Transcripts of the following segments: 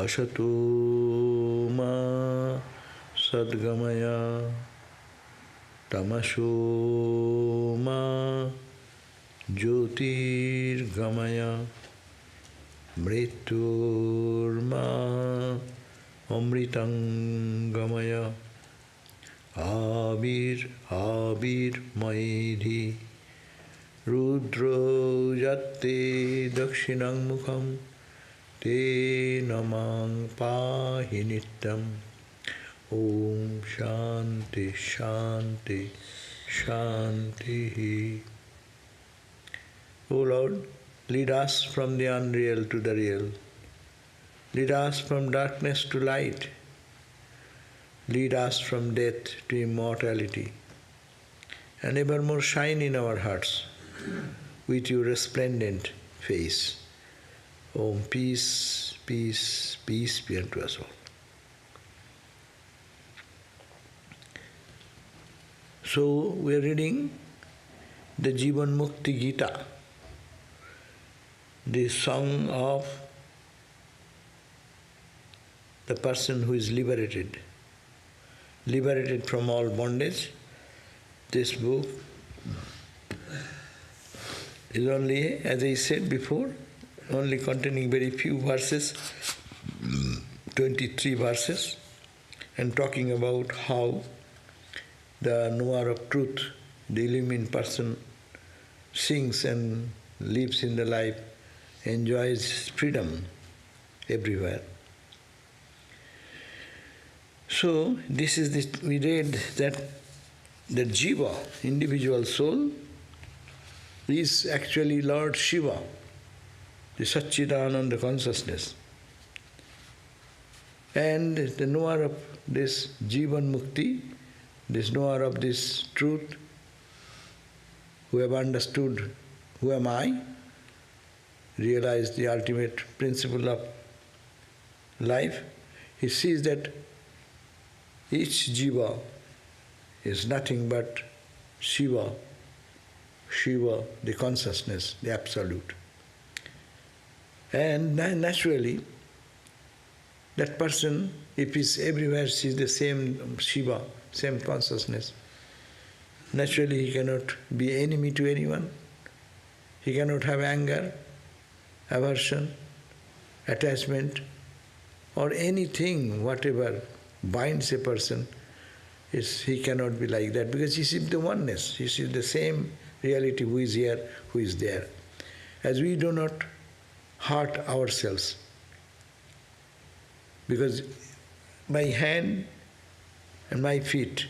asato ma sadgamaya tamaso ma jyotirgamaya mrityurma amritangamaya abir maidhi rudro yatte dakshinang mukham te namang pahi nityam. Om Shanti Shanti Shanti. O Lord, lead us from the unreal to the real. Lead us from darkness to light. Lead us from death to immortality. And evermore shine in our hearts with your resplendent face. Om, peace, peace, peace be unto us all. So we are reading the Jivan Mukti Gita, the song of the person who is liberated from all bondage. This book is only, as I said before, only containing very few verses, 23 verses, and talking about how the knower of truth, the illumined person, sings and lives in the life, enjoys freedom everywhere. So this is we read that the Jiva, individual soul, is actually Lord Shiva, the Satchidananda consciousness. And the knower of this Jivan Mukti, this knower of this truth, who have understood who am I, realized the ultimate principle of life, he sees that each jiva is nothing but Shiva, Shiva, the consciousness, the absolute. And naturally, that person, if he's everywhere sees the same Shiva, same consciousness, naturally he cannot be enemy to anyone. He cannot have anger, aversion, attachment, or anything, whatever binds a person, he cannot be like that, because he sees the oneness, he sees the same reality, who is here, who is there. As we do not hurt ourselves, because my hand and my feet,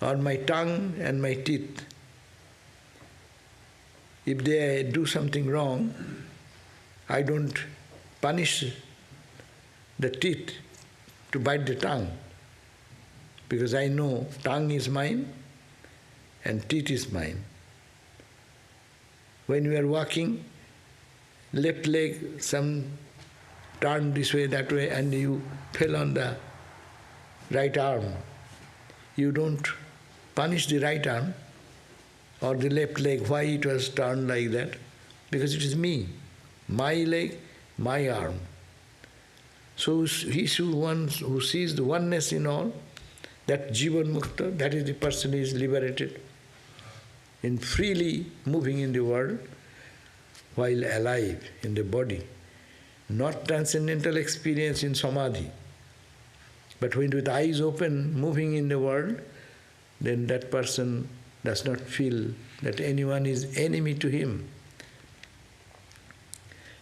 or my tongue and my teeth, if they do something wrong, I don't punish the teeth to bite the tongue, because I know tongue is mine and teeth is mine. When you are walking, left leg, some turn this way, that way, and you fell on the right arm, you don't punish the right arm or the left leg, why it was turned like that, because it is me, my leg, my arm. So he who sees the oneness in all, that Jivan Mukta, that is the person who is liberated in freely moving in the world while alive in the body. Not transcendental experience in samadhi, but when with eyes open, moving in the world, then that person does not feel that anyone is enemy to him.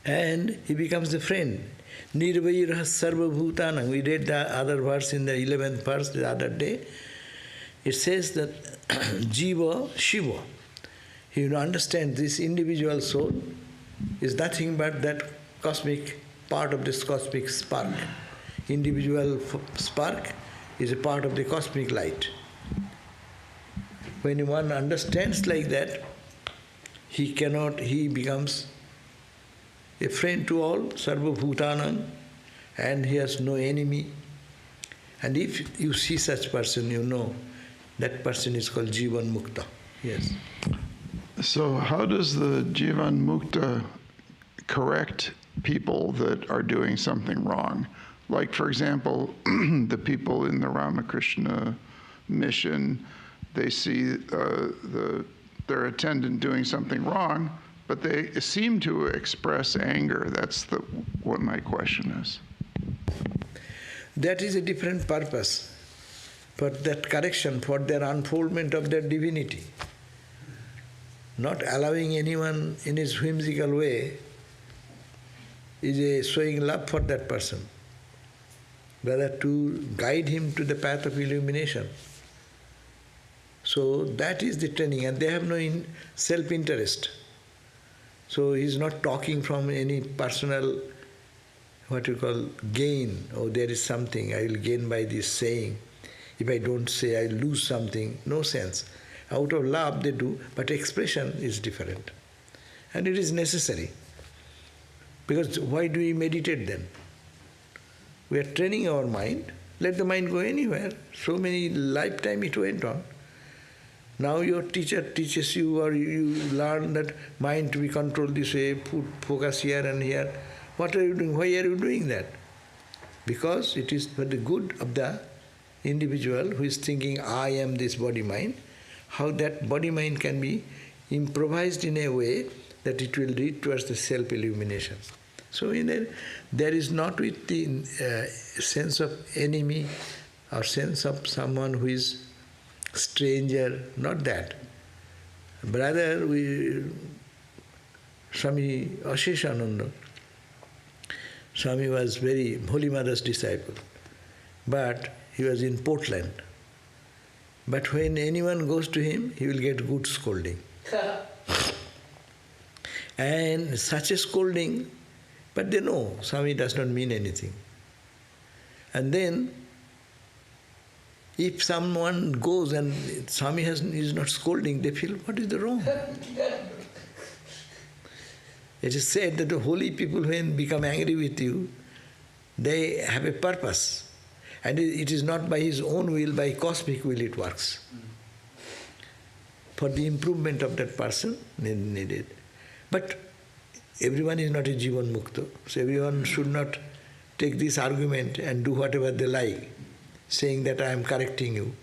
And he becomes a friend. Nirvairah sarvabhutanam. We read the other verse in the 11th verse the other day. It says that Jiva, Shiva, he will understand this individual soul is nothing but that cosmic, part of this cosmic spark. Individual spark is a part of the cosmic light. When one understands like that, he becomes a friend to all, Sarva Bhutanam, and he has no enemy. And if you see such person, you know that person is called Jivan Mukta. Yes. So how does the Jivan Mukta correct people that are doing something wrong. Like, for example, the people in the Ramakrishna mission, they see their attendant doing something wrong, but they seem to express anger. That's what my question is. That is a different purpose for that correction, for their unfoldment of their divinity. Not allowing anyone in his whimsical way is a showing love for that person, rather to guide him to the path of illumination. So that is the training, and they have no self-interest. So he is not talking from any personal, what you call, gain. Oh, there is something, I will gain by this saying. If I don't say, I lose something. No sense. Out of love they do, but expression is different. And it is necessary. Because why do we meditate then? We are training our mind. Let the mind go anywhere. So many lifetime it went on. Now your teacher teaches you, or you learn that mind to be controlled this way, put focus here and here. What are you doing? Why are you doing that? Because it is for the good of the individual who is thinking, I am this body-mind, how that body-mind can be improvised in a way that it will lead towards the self-illumination. So there is not with the sense of enemy or sense of someone who is stranger, not that. Brother, Swami Asheshananda, Swami was very Holy Mother's disciple, but he was in Portland. But when anyone goes to him, he will get good scolding. And such a scolding, but they know Swami does not mean anything. And then, if someone goes and Swami is not scolding, they feel, what is the wrong? It is said that the holy people, when become angry with you, they have a purpose. And it is not by his own will, by cosmic will it works. For the improvement of that person needed. But everyone is not a Jivan Mukta. So everyone should not take this argument and do whatever they like, saying that I am correcting you.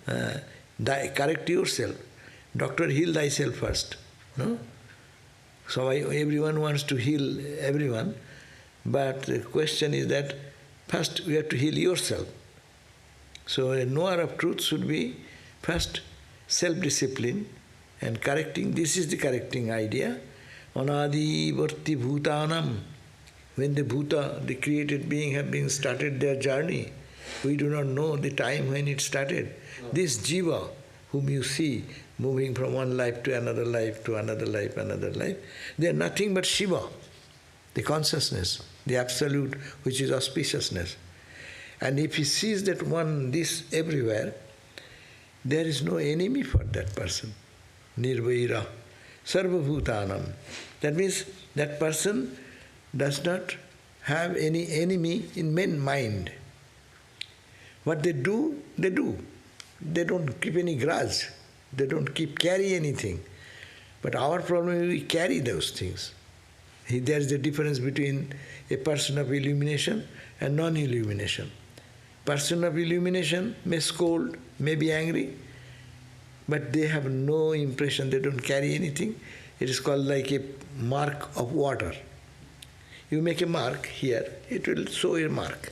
Correct yourself. Doctor, heal thyself first. No? So everyone wants to heal everyone, but the question is that first you have to heal yourself. So a knower of truth should be first self-discipline and correcting. This is the correcting idea. Anadi varti bhutanam. When the Bhuta, the created being, have been started their journey, we do not know the time when it started. This Jiva, whom you see moving from one life to another life, to another life, another life, they are nothing but Shiva, the consciousness, the absolute, which is auspiciousness. And if he sees that this everywhere, there is no enemy for that person. Nirvaira, Sarvabhutanam. That means that person does not have any enemy in men's mind. What they do, they do. They don't keep any grudge. They don't carry anything. But our problem is we carry those things. There is a difference between a person of illumination and non-illumination. Person of illumination may scold, may be angry, but they have no impression, they don't carry anything. It is called like a mark of water. You make a mark here, it will show a mark.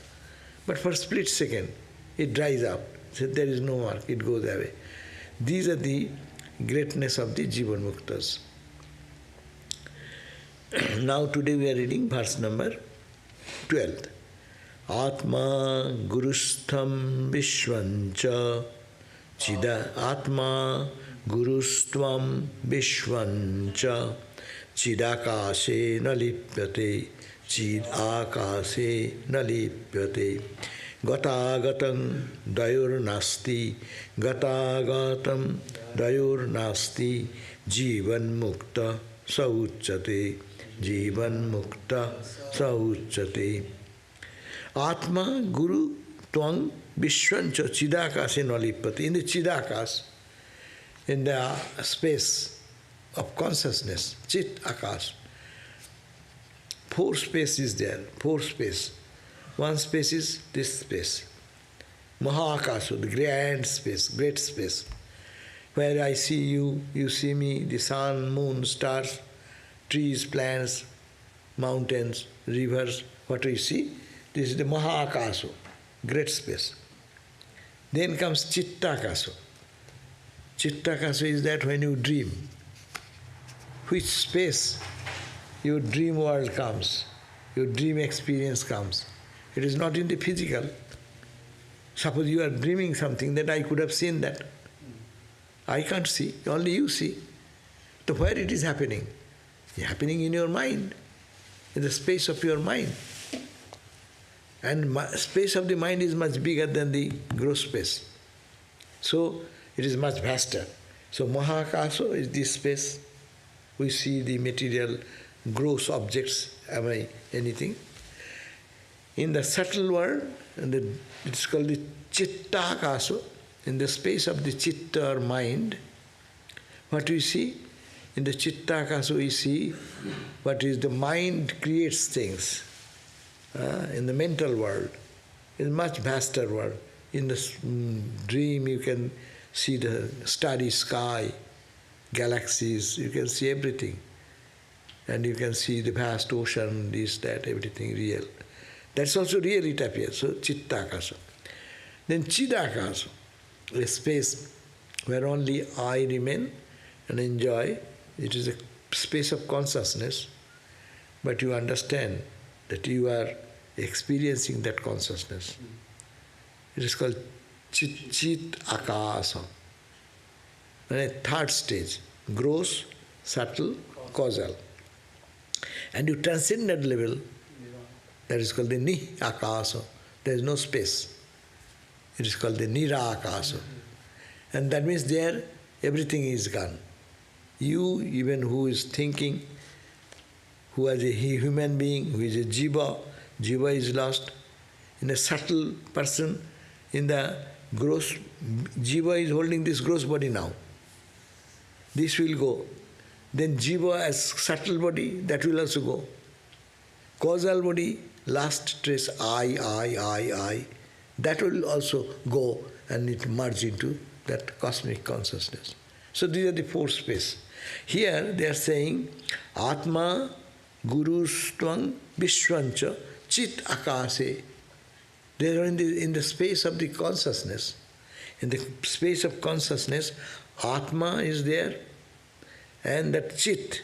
But for a split second, it dries up. So there is no mark, it goes away. These are the greatness of the Jivan Muktas. Now today we are reading verse number 12. Atma gurustham vishvancha chida atma gurustvam vishvancha chidakase nalipyate chidakase nalipyate gatagatam dayurnasti gatagatam dayurnasti jivan mukta sauchate Jivan Mukta Sauchate. Atma Guru Twang Vishwancha Chidakase Nalipati. In the Chidakas, in the space of consciousness, Chit Akas, Four space is there, four space. One space is this space. Mahakasha, the grand space, great space. Where I see you, you see me, the sun, moon, stars, trees, plants, mountains, rivers, what we see. This is the Mahakasha, great space. Then comes Chittakasha. Chittakasha is that when you dream. Which space your dream world comes, your dream experience comes. It is not in the physical. Suppose you are dreaming something that I could have seen that. I can't see, only you see. So where it is happening? It's happening in your mind, in the space of your mind. And space of the mind is much bigger than the gross space. So it is much vaster. So Mahakasha is this space. We see the material, gross objects, anything. In the subtle world, it's called the Chittakasha. In the space of the Chitta or mind, what we see? In the Chittakasha we see what is the mind creates things. In the mental world, it's a much vaster world. In the dream you can see the starry sky, galaxies, you can see everything. And you can see the vast ocean, this, that, everything real. That's also real it appears, so Chittakasha. Then Chidakasha, a space where only I remain and enjoy. It is a space of consciousness, but you understand that you are experiencing that consciousness. It is called Chit Akasa. And a third stage, gross, subtle, causal. And you transcend that level, that is called the Ni Akasa. There is no space. It is called the Nira Akasa. And that means there everything is gone. You, even who is thinking, who is a human being, who is a jiva, jiva is lost. In a subtle person, in the gross, jiva is holding this gross body now. This will go. Then jiva as subtle body, that will also go. Causal body, last trace, I, that will also go and it merge into that cosmic consciousness. So these are the four space. Here they are saying, Atma Gurustvam Vishwancha Chit Akase. They are in the space of the consciousness. In the space of consciousness, Atma is there, and that Chit,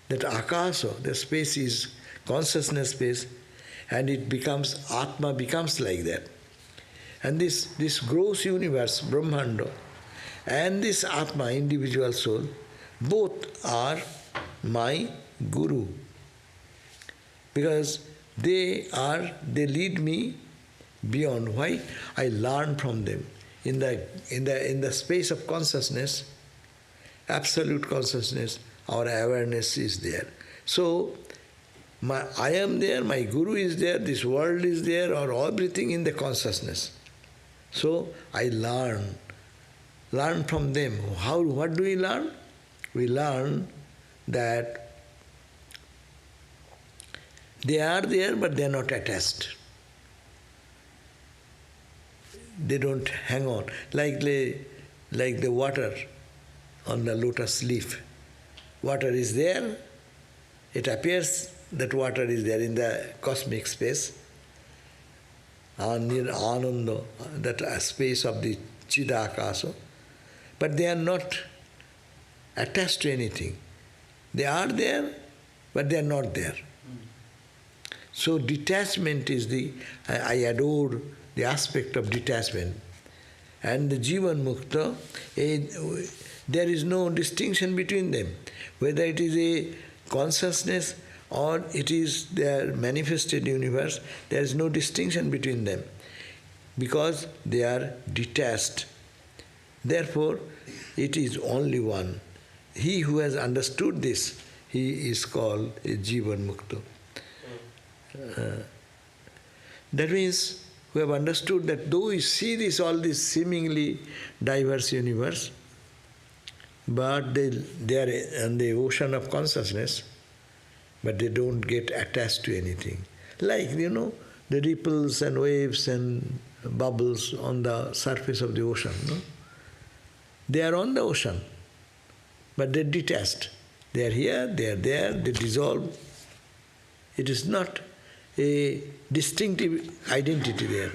that Akasa, the space is consciousness space, and it becomes, Atma becomes like that. And this gross universe, Brahmanda, and this Atma, individual soul, both are my Guru. Because they lead me beyond. Why? I learn from them. In the space of consciousness, absolute consciousness, our awareness is there. So I am there, my Guru is there, this world is there, or everything in the consciousness. So I learn from them. What do we learn? We learn that they are there, but they are not attached. They don't hang on. Like the water on the lotus leaf. Water is there. It appears that water is there in the cosmic space. Ananda, that space of the Chidakasa. But they are not attached to anything. They are there, but they are not there. So detachment is I adore the aspect of detachment. And the Jivan Mukta, there is no distinction between them. Whether it is a consciousness or it is their manifested universe, there is no distinction between them. Because they are detached. Therefore, it is only one. He who has understood this, he is called a Jivan Mukta. That means we have understood that though we see all this seemingly diverse universe, but they are in the ocean of consciousness, but they don't get attached to anything. Like, the ripples and waves and bubbles on the surface of the ocean. No? They are on the ocean, but they're detached. They are here, they are there, they dissolve. It is not a distinctive identity there.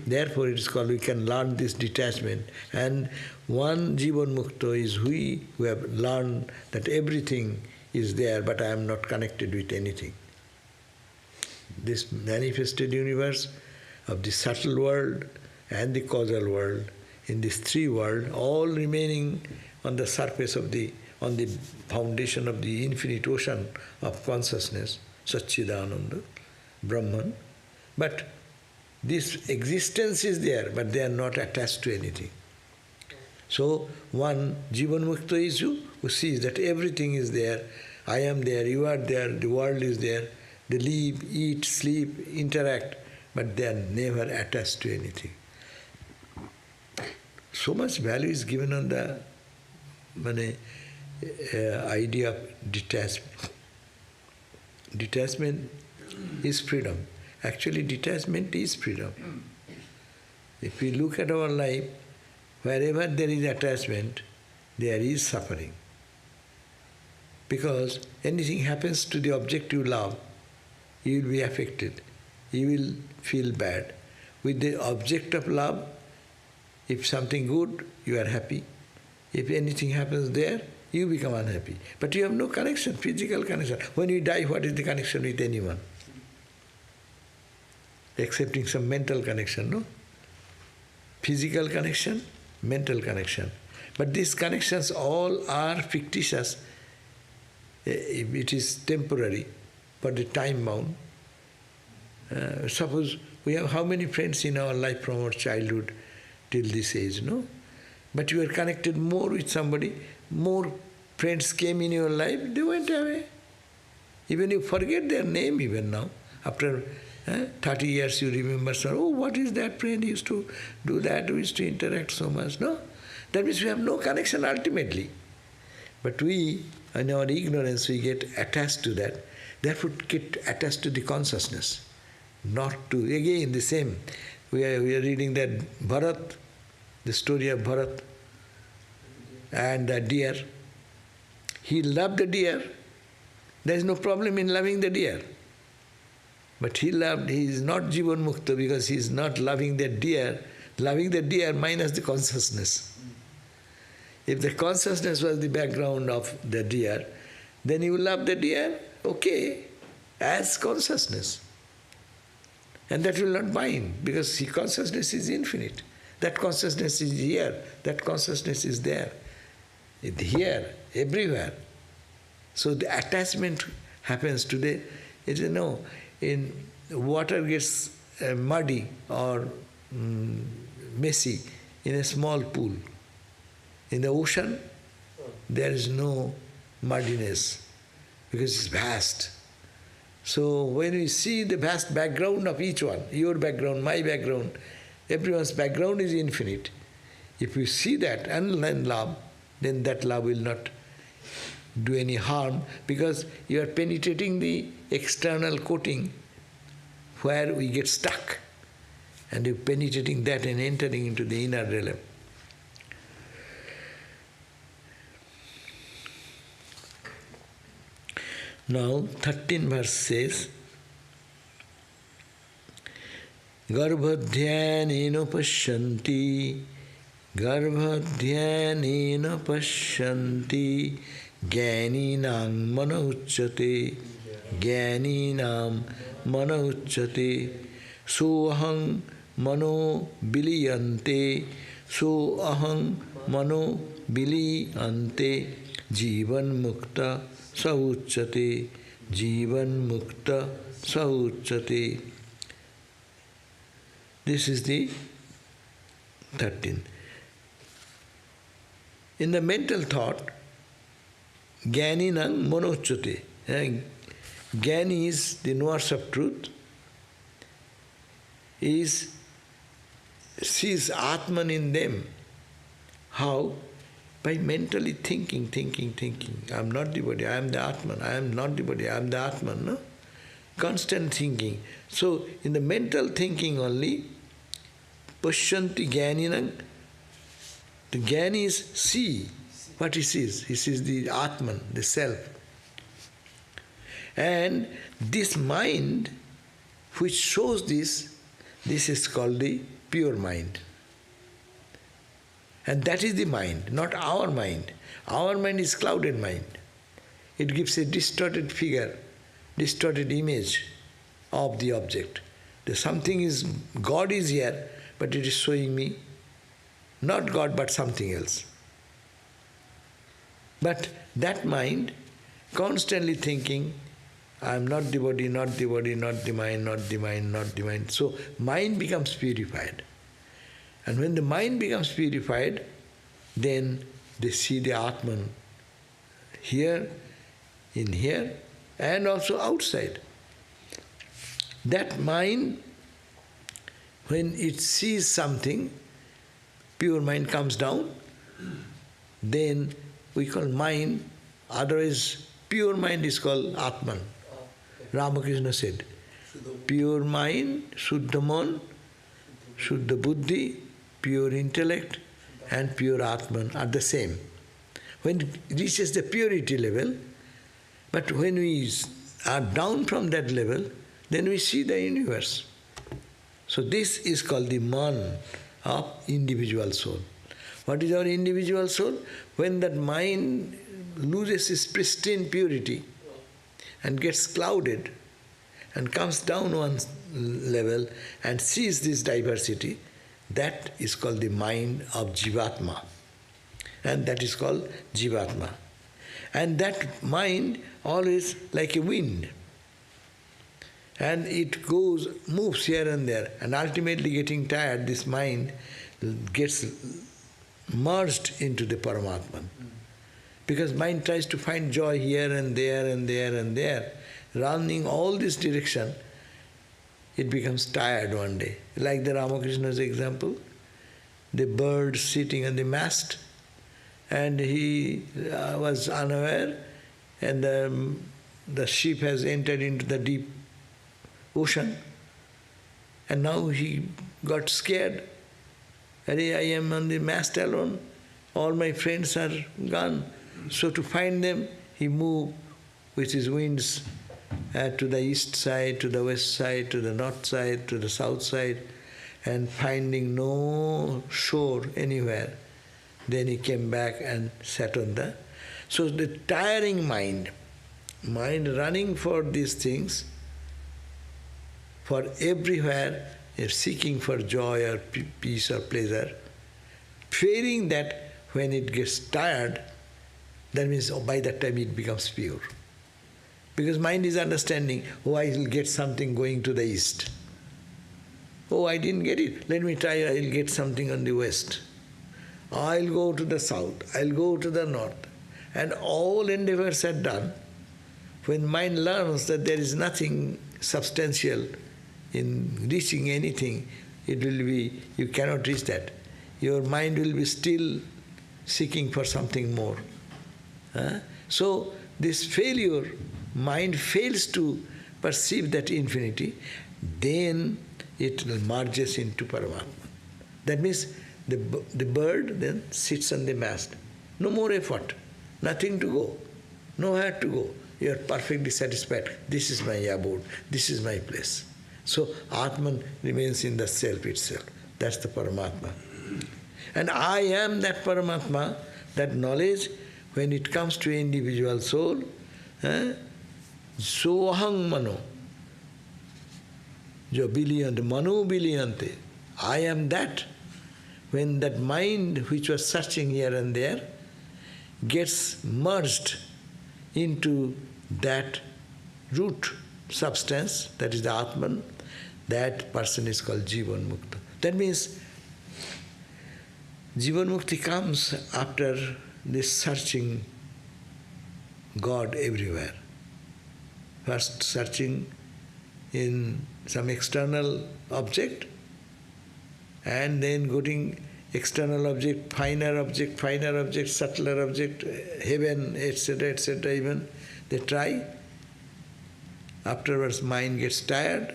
Therefore, it is called, we can learn this detachment. And one Jivan Mukta is we who have learned that everything is there, but I am not connected with anything. This manifested universe of the subtle world and the causal world, in these three worlds, all remaining on the surface of on the foundation of the infinite ocean of consciousness, Satchidananda, Brahman. But this existence is there, but they are not attached to anything. So one Jivan Mukta is you who sees that everything is there, I am there, you are there, the world is there, they live, eat, sleep, interact, but they are never attached to anything. So much value is given on the idea of detachment. Detachment is freedom. Actually, detachment is freedom. If we look at our life, wherever there is attachment, there is suffering. Because anything happens to the object you love, you will be affected. You will feel bad. With the object of love, if something good, you are happy. If anything happens there, you become unhappy. But you have no connection, physical connection. When you die, what is the connection with anyone? Excepting some mental connection, no? Physical connection, mental connection. But these connections all are fictitious. It is temporary, for the time bound. Suppose we have how many friends in our life from our childhood till this age, no? But you are connected more with somebody, more friends came in your life, they went away. Even you forget their name even now. After 30 years you remember, oh, what is that friend? He used to do that, we used to interact so much, no? That means we have no connection ultimately. But we, in our ignorance, we get attached to that. Therefore, get attached to the consciousness. Not to, again, the same. We are reading that Bharat, the story of Bharat and the deer. He loved the deer. There is no problem in loving the deer. But he is not Jivan Mukta because he is not loving the deer minus the consciousness. If the consciousness was the background of the deer, then he will love the deer, okay, as consciousness. And that will not bind, because consciousness is infinite. That consciousness is here, that consciousness is there. It's here, everywhere. So the attachment happens today. In water gets muddy or messy in a small pool. In the ocean, there is no muddiness because it's vast. So when we see the vast background of each one, your background, my background, everyone's background is infinite. If you see that and learn love, then that love will not do any harm because you are penetrating the external coating where we get stuck, and you're penetrating that and entering into the inner realm. Now, 13th verse says, Garbhadhyanena pashyanti, Garbhadhyanena pashyanti, Jnaninam mana uchyate, Jnaninam mana uchyate, Soham mano biliyante, Soham mano biliyante, Jivan Mukta Sauchate, Jivan Mukta Sauchate. This is the 13th. In the mental thought, Jnaninam monochate. Jnani is the knowers of truth, sees Atman in them. How? By mentally thinking. I am not the body, I am the Atman. I am not the body, I am the Atman. No? Constant thinking. So, in the mental thinking only, Pashyanti Jnaninam, the Jnani is see what he sees. He sees the Atman, the self. And this mind which shows this is called the pure mind. And that is the mind, not our mind. Our mind is clouded mind. It gives a distorted figure, distorted image of the object. Something is, God is here, but it is showing me not God but something else. But that mind, constantly thinking, I am not the body, not the body, not the mind, not the mind, not the mind. So mind becomes purified. And when the mind becomes purified, then they see the Atman here, in here, and also outside. That mind, when it sees something, pure mind comes down, then we call mind, otherwise pure mind is called Atman. Ramakrishna said, pure mind, Shuddha Man, Shuddha Buddhi, pure intellect and pure Atman are the same. When it reaches the purity level, but when we are down from that level, then we see the universe. So this is called the Man of individual soul. What is our individual soul? When that mind loses its pristine purity and gets clouded and comes down one level and sees this diversity, that is called the mind of Jivatma. And that is called Jivatma. And that mind always like a wind. And it moves here and there, and ultimately getting tired, this mind gets merged into the Paramatman. Because mind tries to find joy here and there and there and there, running all this direction, it becomes tired one day. Like the Ramakrishna's example, the bird sitting on the mast, and he was unaware, and the ship has entered into the deep ocean, and now he got scared. I am on the mast alone, all my friends are gone. So to find them, he moved with his wings to the east side, to the west side, to the north side, to the south side, and finding no shore anywhere. Then he came back and sat on the... So the tiring mind running for these things, for everywhere, seeking for joy or peace or pleasure, fearing that when it gets tired, that means by that time it becomes pure. Because mind is understanding, oh, I will get something going to the east. Oh, I didn't get it. Let me try, I will get something on the west. I'll go to the south, I'll go to the north. And all endeavors are done. When mind learns that there is nothing substantial in reaching anything, it will be, you cannot reach that. Your mind will be still seeking for something more. So this failure, mind fails to perceive that infinity, then it merges into Paramatma. That means the bird then sits on the mast. No more effort, nothing to go, nowhere to go. You are perfectly satisfied. This is my abode, this is my place. So Atman remains in the self itself. That's the Paramatma. And I am that Paramatma, that knowledge, when it comes to individual soul, sohang mano, jo biliyante, manu biliyante, I am that. When that mind which was searching here and there gets merged into that root substance, that is the Atman, that person is called Jivan Mukta. That means Jivan Mukti comes after this searching God everywhere. First searching in some external object, and then getting external object, finer object, subtler object, heaven, etc., even. They try. Afterwards, mind gets tired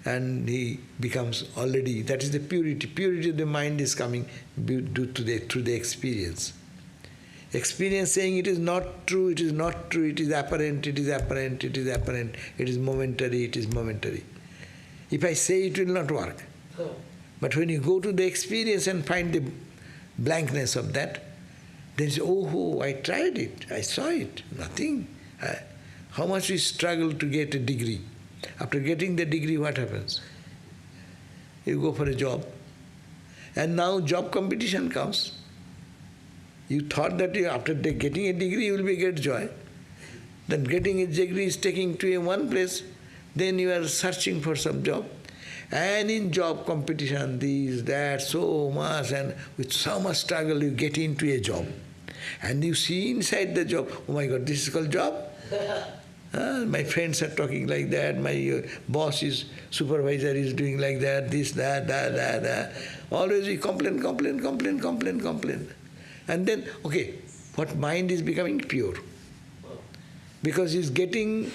and he becomes already, that is the purity. Purity of the mind is coming through the experience. Experience saying it is not true, it is not true, it is apparent, it is apparent, it is apparent, it is momentary, it is momentary. If I say it will not work. But when you go to the experience and find the blankness of that, then you say, oh, I tried it, I saw it, nothing. How much we struggle to get a degree. After getting the degree, what happens? You go for a job. And now job competition comes. You thought that after getting a degree, you will be get joy. Then getting a degree is taking to one place. Then you are searching for some job. And in job competition, this, that, so much, and with so much struggle, you get into a job. And you see inside the job, oh my God, this is called job? My friends are talking like that, my supervisor is doing like that, this, that. Always we complain. And then, okay, what mind is becoming pure. Because he's getting,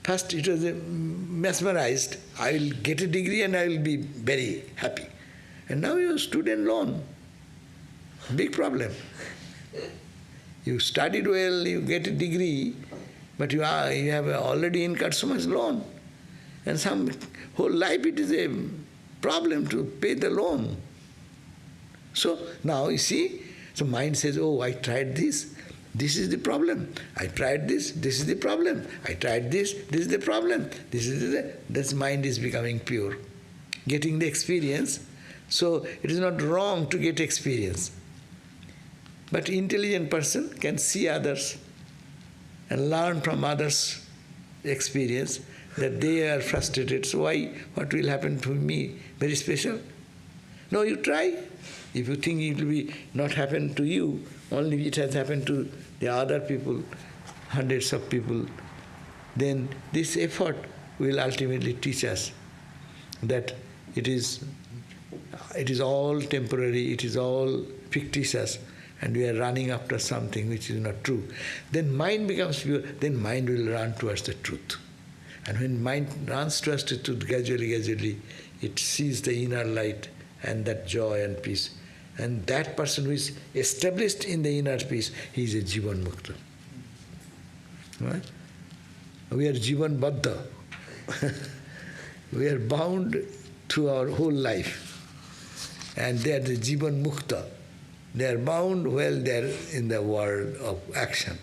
first it was mesmerized, I will get a degree and I will be very happy. And now you have student loan. Big problem. You studied well, you get a degree, but you have already incurred so much loan. And some whole life it is a problem to pay the loan. So now you see, so mind says, oh, I tried this is the problem. I tried this is the problem. I tried this is the problem. This mind is becoming pure. Getting the experience. So it is not wrong to get experience. But intelligent person can see others and learn from others' experience that they are frustrated. So what will happen to me? Very special? No, you try. If you think it will be not happen to you, only it has happened to the other people, hundreds of people, then this effort will ultimately teach us that it is all temporary, it is all fictitious, and we are running after something which is not true. Then mind becomes pure, then mind will run towards the truth. And when mind runs towards the truth, gradually, it sees the inner light and that joy and peace. And that person who is established in the inner peace, he is a Jivan Mukta. Right? We are Jivan Baddha. We are bound through our whole life. And they are the Jivan Mukta. They are bound while they are in the world of action,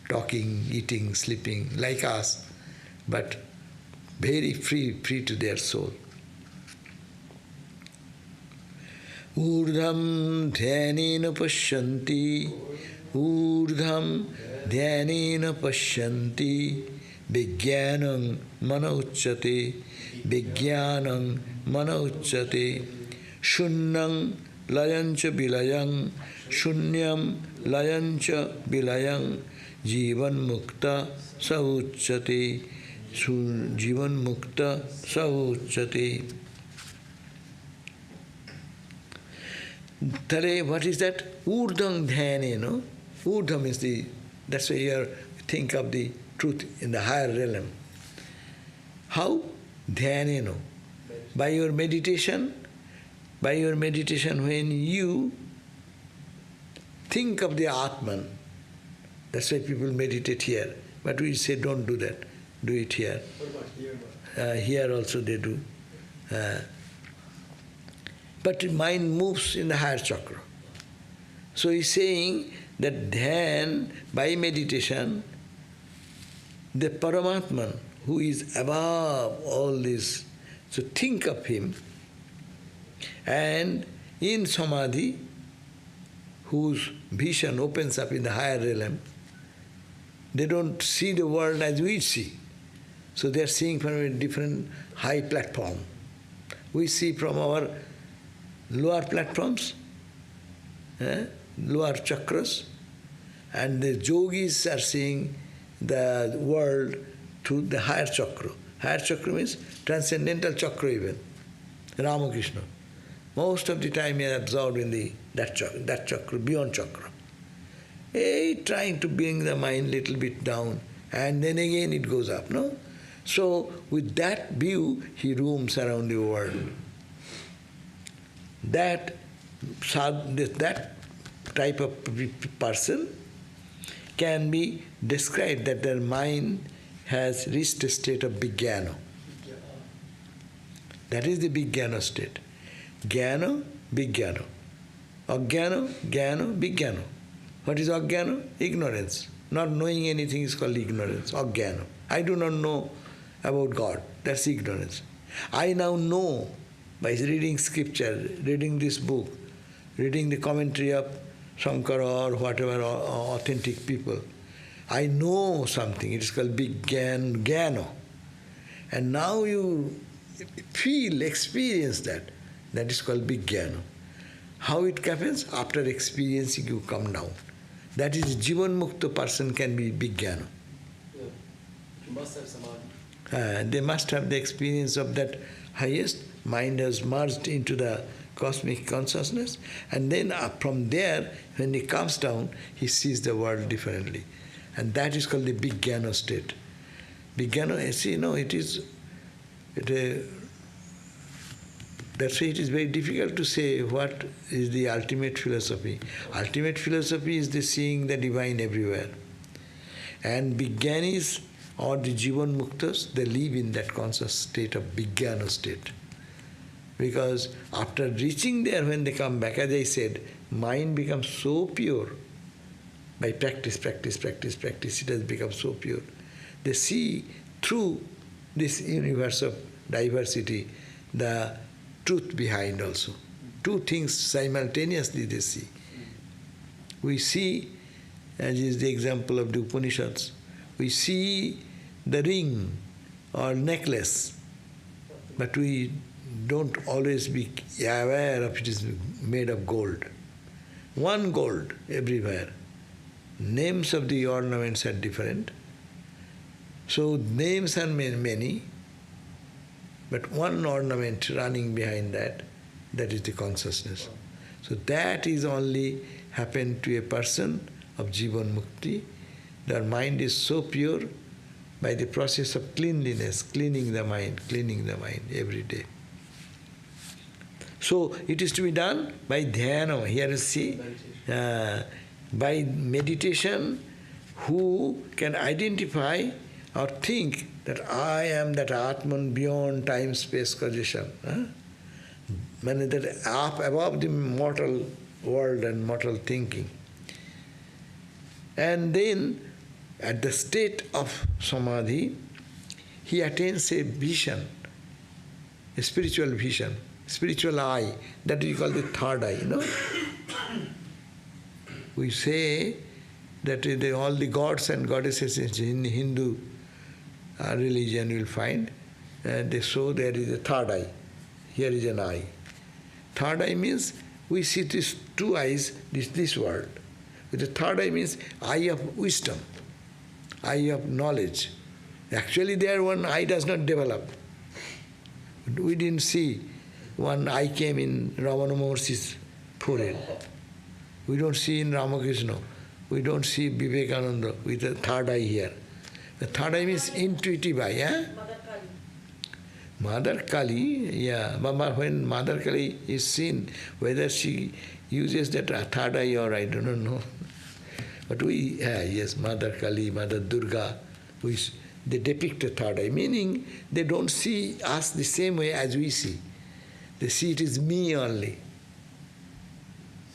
talking, eating, sleeping, like us, but very free to their soul. Urdham dhyanena pashyanti, urdham dhyanena pashyanti, vijnanam mana uchyate, vijnanam mana uchyate, shunyam layancha vilayam, shunyam layancha vilayam, jivan mukta sa uchyate, jivan mukta sa uchyate. Tale, what is that? Urdham dhyane, no? Urdham is that's why you think of the truth in the higher realm. How? Dhyane, no? By your meditation, when you think of the Atman, that's why people meditate here. But we say don't do that, do it here. What about here? Here also they do. But mind moves in the higher chakra. So he's saying that dhyan, by meditation, the Paramatman, who is above all this, so think of him, and in samadhi, whose vision opens up in the higher realm, they don't see the world as we see. So they are seeing from a different high platform. We see from our lower platforms, lower chakras, and the yogis are seeing the world through the higher chakra. Higher chakra means transcendental chakra even, Ramakrishna. Most of the time you are absorbed in that chakra, beyond chakra. Trying to bring the mind little bit down, and then again it goes up, no? So with that view, he roams around the world. That type of person can be described that their mind has reached a state of Vijnana. That is the Vijnana state. Jnana, Vijnana. Ajnana, Jnana, Vijnana. What is Ajnana? Ignorance. Not knowing anything is called ignorance, Ajnana. I do not know about God. That's ignorance. I now know by reading scripture, reading this book, reading the commentary of Shankara or whatever authentic people. I know something. It is called Jnana. And now you feel, experience that. That is called Vijnana. How it happens? After experiencing, you come down. That is, Jivan Mukta person can be Vijnana. Yeah. You must have samadhi. They must have the experience of that highest. Mind has merged into the cosmic consciousness, and then from there, when he comes down, he sees the world differently. And that is called the Vijnana state. Vijnana, see, no, that's why it is very difficult to say what is the ultimate philosophy. Ultimate philosophy is the seeing the divine everywhere. And Vijnanis or the Jivan Muktas, they live in that conscious state of Vijnana state. Because after reaching there, when they come back, as I said, mind becomes so pure. By practice, it has become so pure. They see through this universe of diversity the truth behind also. Two things simultaneously they see. We see, as is the example of the Upanishads, we see the ring or necklace, but we don't always be aware of it is made of gold. One gold everywhere. Names of the ornaments are different. So names are many, but one ornament running behind that is the consciousness. So that is only happened to a person of Jivan Mukti. Their mind is so pure by the process of cleanliness, cleaning the mind every day. So it is to be done by dhyana. Here you see, by meditation, who can identify or think that I am that Atman beyond time, space, causation. Meaning that up above the mortal world and mortal thinking. And then, at the state of samadhi, he attains a vision, a spiritual vision, spiritual eye, that we call the third eye, you know. We say that all the gods and goddesses in Hindu religion you will find, they show there is a third eye. Here is an eye. Third eye means we see these two eyes, this world. But the third eye means eye of wisdom, eye of knowledge. Actually there one eye does not develop. We didn't see one eye came in Ramana Maharshi's forehead. We don't see in Ramakrishna. We don't see Vivekananda with a third eye here. The third eye means intuitive eye. Eh? Mother Kali, yeah. When Mother Kali is seen, whether she uses that third eye or I do not know. But we, yes, Mother Kali, Mother Durga, they depict a third eye, meaning they don't see us the same way as we see. They see it is me only.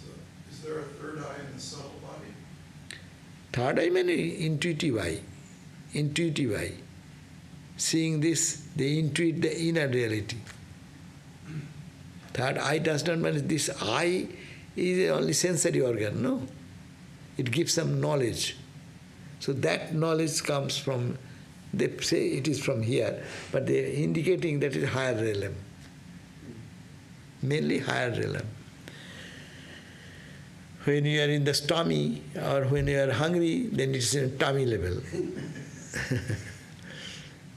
So, is there a third eye in the subtle body? Third eye means intuitive eye. Intuitive eye. Seeing this, they intuit the inner reality. Third eye does not mean this eye is only sensory organ, no. It gives some knowledge. So that knowledge comes from, they say it is from here, but they are indicating that it is higher realm. Mainly higher realm. When you are in the tummy or when you are hungry, then it is in tummy level.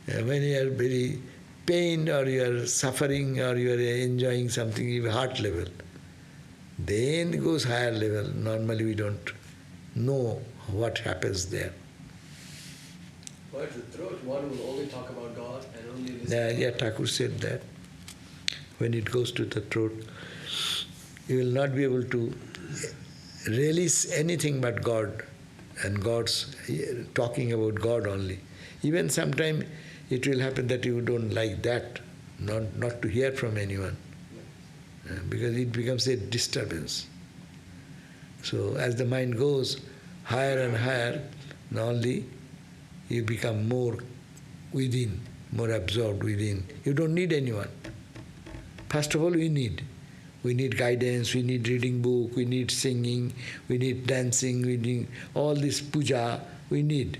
When you are very pain or you are suffering or you are enjoying something, you have heart level. Then it goes higher level. Normally we don't know what happens there. But the throat, one will only talk about God and only listen. Yeah, Thakur said that. When it goes to the throat, you will not be able to release anything but God and God's talking about God only. Even sometime it will happen that you don't like that, not to hear from anyone, because it becomes a disturbance. So as the mind goes higher and higher, only you become more within, more absorbed within. You don't need anyone. First of all, we need guidance, we need reading book, we need singing, we need dancing, we need all this puja, we need.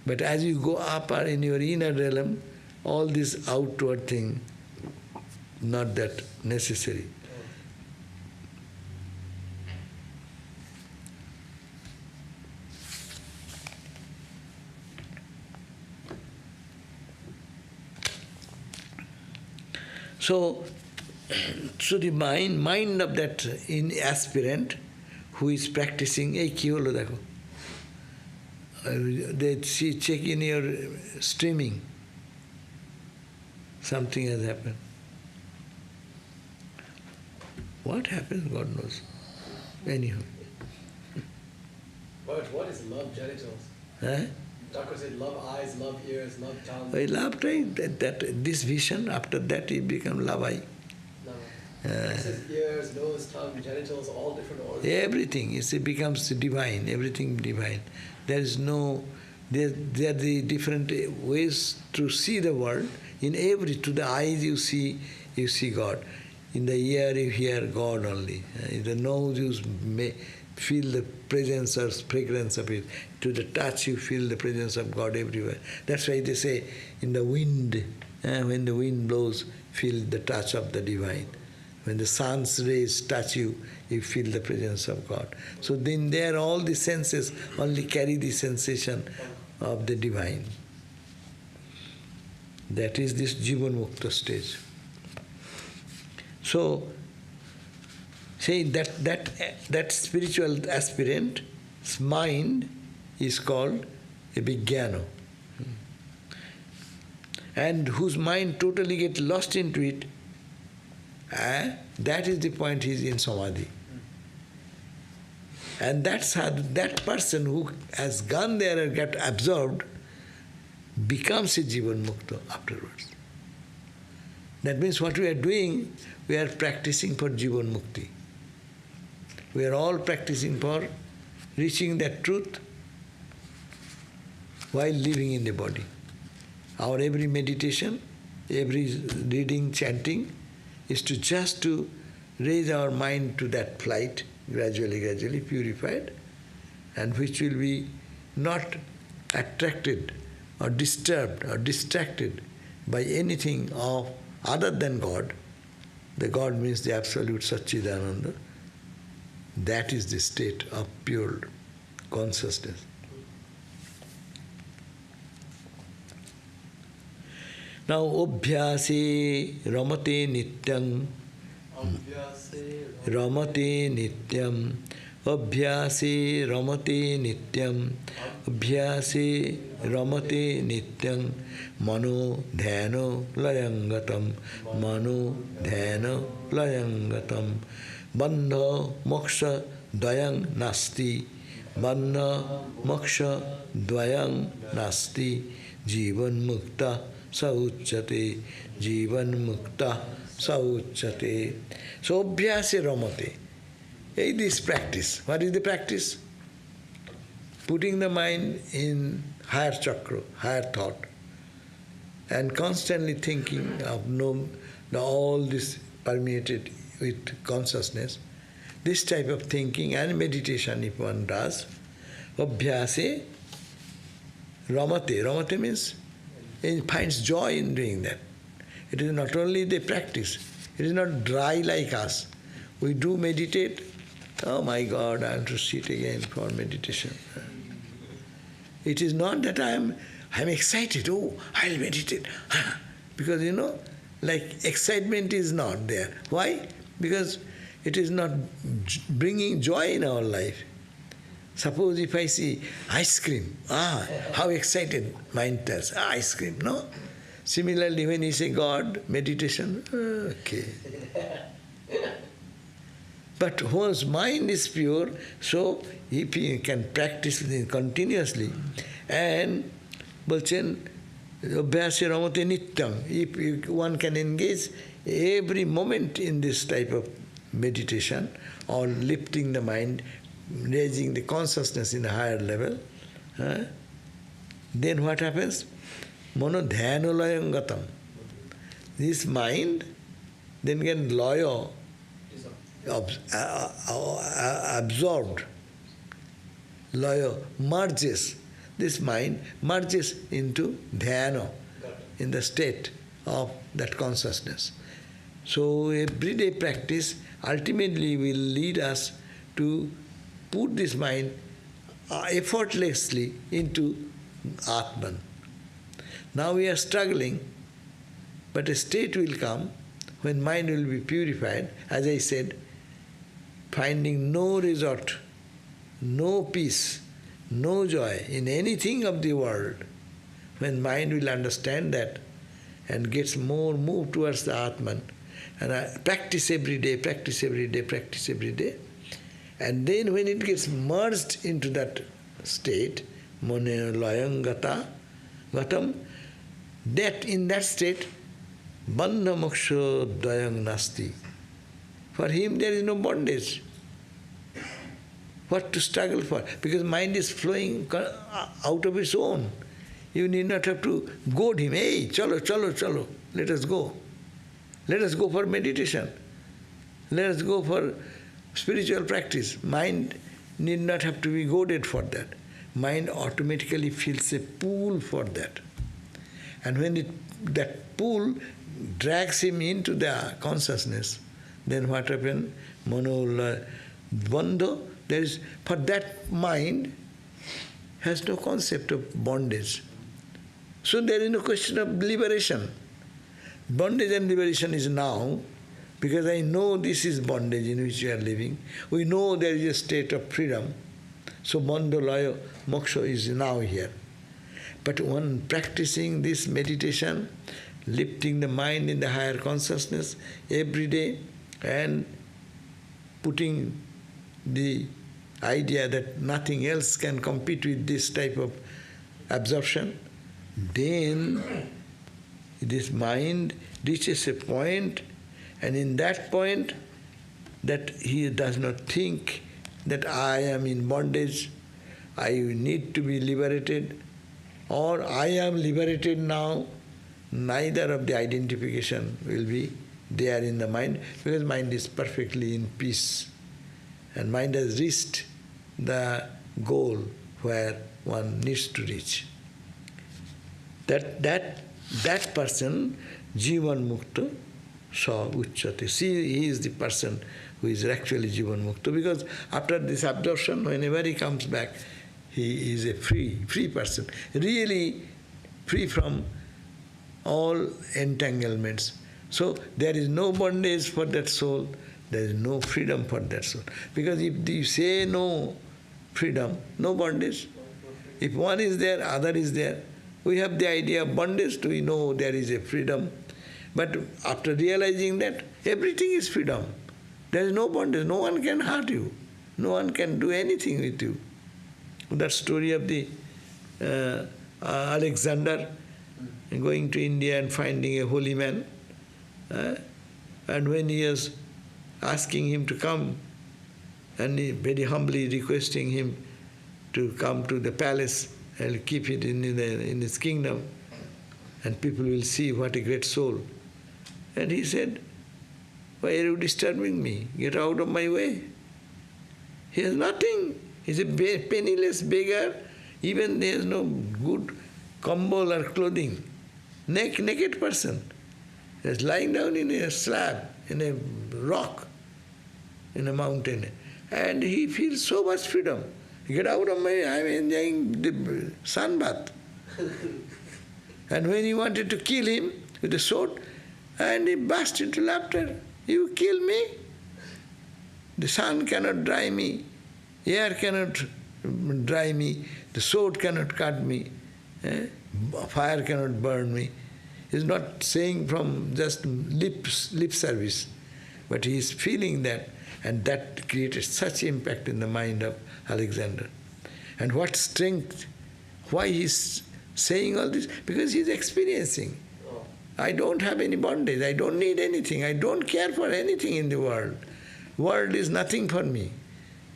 But as you go up in your inner realm, all this outward thing, not that necessary. So the mind of that aspirant who is practicing, ki holo dekho. They check in your streaming. Something has happened. What happens, God knows. Anyhow. But what is love genitals? Thakur said love eyes, love ears, love tongue. After this vision, after that he become love eye. He says ears, nose, tongue, genitals, all different organs. Everything, it becomes divine, everything divine. There are the different ways to see the world. To the eyes you see God. In the ear you hear God only. In the nose you may feel the presence or fragrance of it. To the touch you feel the presence of God everywhere. That's why they say in the wind, when the wind blows, feel the touch of the divine. When the sun's rays touch you, you feel the presence of God. So then there all the senses only carry the sensation of the divine. That is this Jivan Mukta stage. So, say that spiritual aspirant's mind is called a Vijnana. And whose mind totally gets lost into it, that is the point he is in Samadhi. And that's how that person who has gone there and got absorbed becomes a Jivan Mukta afterwards. That means what we are doing, we are practicing for Jivan Mukti. We are all practicing for reaching that truth while living in the body. Our every meditation, every reading, chanting is to raise our mind to that flight, gradually purified, and which will be not attracted or disturbed or distracted by anything other than God. The God means the absolute Satchidananda. That is the state of pure consciousness. Now, Abhyase Ramate Nityam. Ramate Nityam. Abhyase Ramate Nityam. Abhyase Ramate Nityam. Mano Dhyano Layangatam. Mano Dhyano Layangatam. Bandha Moksha Dvayang Nasti. Bandha Moksha Dvayang Nasti. Jivan Mukta Sauchyate. Jivan Mukta Sauchyate. So Abhyase Ramate. This practice. What is the practice? Putting the mind in higher chakra, higher thought, and constantly thinking of all this permeated with consciousness. This type of thinking and meditation, if one does, Abhyase Ramate. Ramate means it finds joy in doing that. It is not only the practice, it is not dry like us. We do meditate, oh my God, I have to sit again for meditation. It is not that I am excited, oh, I'll meditate. Because like excitement is not there. Why? Because it is not bringing joy in our life. Suppose if I see ice cream, how excited mind tells, ice cream, no? Similarly, when you say God, meditation, okay. But whose mind is pure, so if he can practice it continuously, and বলছেন অভ্যাসে রমতে নিত্যম, if one can engage every moment in this type of meditation or lifting the mind, raising the consciousness in a higher level, then what happens? Mono dhyanolayangatam. This mind then can laya, absorbed, laya, merges. This mind merges into dhyana, in the state of that consciousness. So everyday practice ultimately will lead us to put this mind effortlessly into Atman. Now we are struggling, but a state will come when mind will be purified, as I said, finding no resort, no peace, no joy in anything of the world. When mind will understand that and gets more moved towards the Atman, and I practice every day, practice every day, practice every day, and then when it gets merged into that state, mone layang gatam, that in that state, bandha moksha dayang nasti. For him there is no bondage. What to struggle for? Because mind is flowing out of its own. You need not have to goad him. Hey, chalo, chalo, chalo, let us go. Let us go for meditation. Let us go for spiritual practice. Mind need not have to be goaded for that. Mind automatically feels a pull for that. And when that pull drags him into the consciousness, then what happens? Mano bandha. There is, for that mind has no concept of bondage. So there is no question of liberation. Bondage and liberation is now, because I know this is bondage in which we are living. We know there is a state of freedom. So bandha, laya, moksha is now here. But one practicing this meditation, lifting the mind in the higher consciousness every day, and putting the idea that nothing else can compete with this type of absorption, then this mind reaches a point, and in that point that he does not think that I am in bondage, I need to be liberated, or I am liberated now. Neither of the identification will be there in the mind, because mind is perfectly in peace. And mind has reached the goal where one needs to reach. That person, Jivan Mukta Sa Uchyate. See, he is the person who is actually Jivan Mukta, because after this absorption, whenever he comes back, he is a free person, really free from all entanglements. So there is no bondage for that soul, there is no freedom for that soul. Because if you say no freedom, no bondage, if one is there, other is there. We have the idea of bondage, we know there is a freedom. But after realizing that everything is freedom, there is no bondage, no one can hurt you, no one can do anything with you. That story of the Alexander going to India and finding a holy man, and when he was asking him to come, and he very humbly requesting him to come to the palace and keep it in his kingdom, and people will see what a great soul. And he said, "Why are you disturbing me? Get out of my way." He has nothing. He's a penniless beggar. Even he has no good kambal or clothing. Naked person. He's lying down in a slab, in a rock, in a mountain. And he feels so much freedom. Get out of my way, I'm enjoying the sun bath. And when he wanted to kill him, with a sword, and he burst into laughter. You kill me? The sun cannot dry me, air cannot dry me, the sword cannot cut me, fire cannot burn me. He's not saying from just lip service, but he is feeling that, and that created such impact in the mind of Alexander. And what strength, why he's saying all this? Because he's experiencing. I don't have any bondage, I don't need anything, I don't care for anything in the world. World is nothing for me.